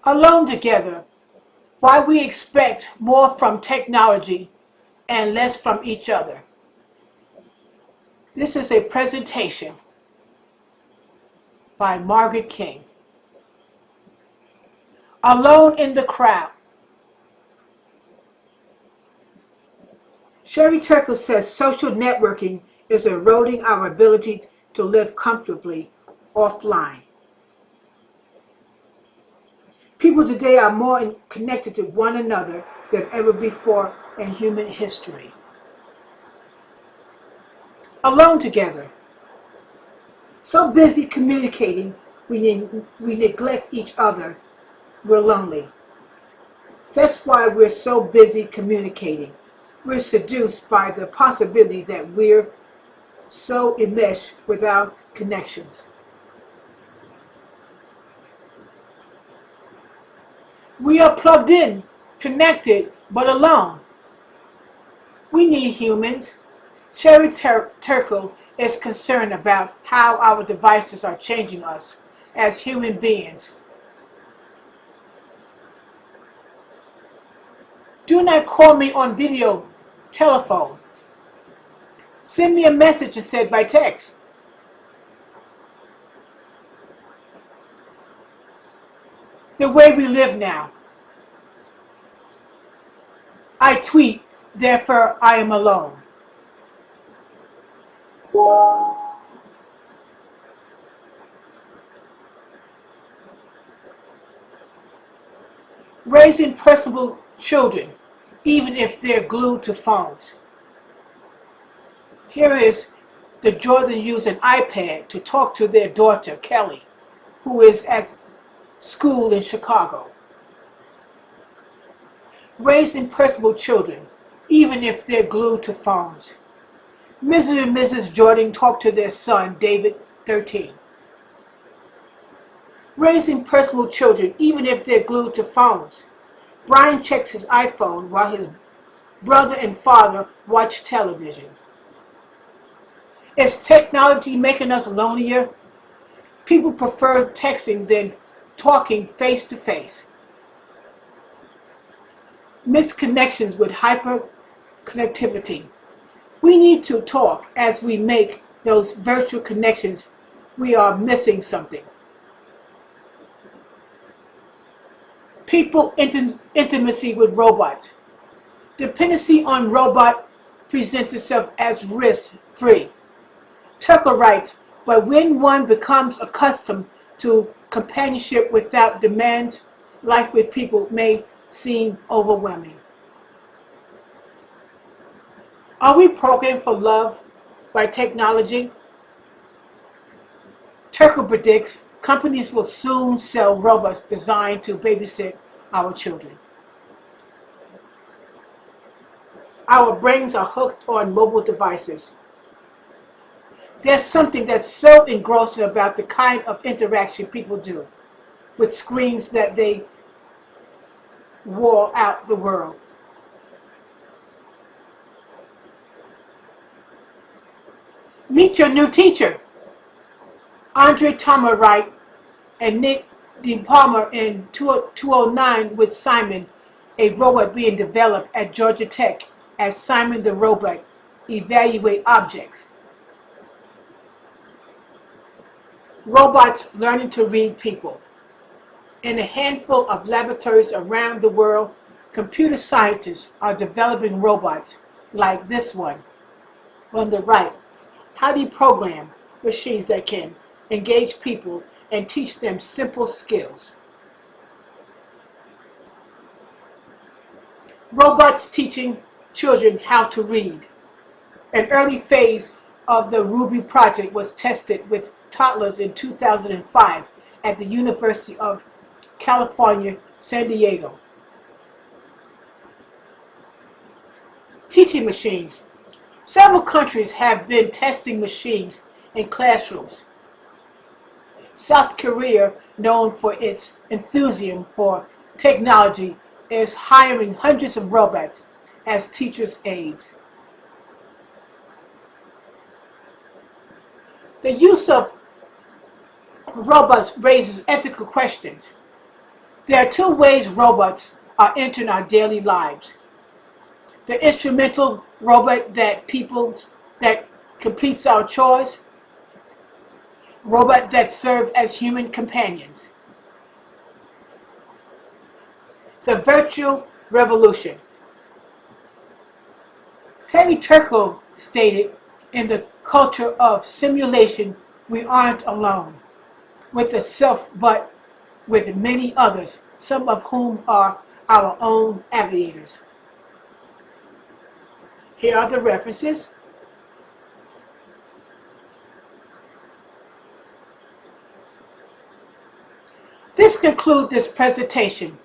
Alone together, why we expect more from technology and less from each other. This is a presentation by Margaret King. Alone in the crowd. Sherry Turkle says social networking is eroding our ability to live comfortably offline. People today are more connected to one another than ever before in human history. Alone together. So busy communicating, we neglect each other. We're lonely. That's why we're so busy communicating. We're seduced by the possibility that we're so enmeshed without connections. We are plugged in, connected, but alone. We need humans. Sherry Turkle is concerned about how our devices are changing us as human beings. Do not call me on video telephone. Send me a message instead by text. The way we live now. I tweet, therefore I am alone. Raising personable children, even if they're glued to phones. Here is the Jordan use an iPad to talk to their daughter, Kelly, who is at school in Chicago. Raising personable children, even if they're glued to phones. Mr. and Mrs. Jordan talk to their son, David, 13. Raising personable children, even if they're glued to phones. Brian checks his iPhone while his brother and father watch television. Is technology making us lonelier? People prefer texting than talking face to face. Misconnections with hyperconnectivity. We need to talk as we make those virtual connections. We are missing something. People intimacy with robots. Dependency on robot presents itself as risk-free. Turkle writes, but when one becomes accustomed to companionship without demands, life with people may seem overwhelming. Are we programmed for love by technology? Turkle predicts companies will soon sell robots designed to babysit our children. Our brains are hooked on mobile devices. There's something that's so engrossing about the kind of interaction people do with screens that they wall out the world. Meet your new teacher. Andre Thomas Wright and Nick D. Palmer in 2009 with Simon, a robot being developed at Georgia Tech as Simon the robot evaluate objects. Robots learning to read people. In a handful of laboratories around the world, computer scientists are developing robots like this one on the right. How do you program machines that can engage people and teach them simple skills? Robots teaching children how to read. An early phase of the Ruby project was tested with toddlers in 2005 at the University of California, San Diego. Teaching machines. Several countries have been testing machines in classrooms. South Korea, known for its enthusiasm for technology, is hiring hundreds of robots as teachers' aides. The use of robots raises ethical questions. There are two ways robots are entering our daily lives. The instrumental robot that completes our chores, robot that serve as human companions. The virtual revolution. Terry Turkle stated, in the culture of simulation, we aren't alone with the self, but with many others, some of whom are our own aviators. Here are the references. This concludes this presentation.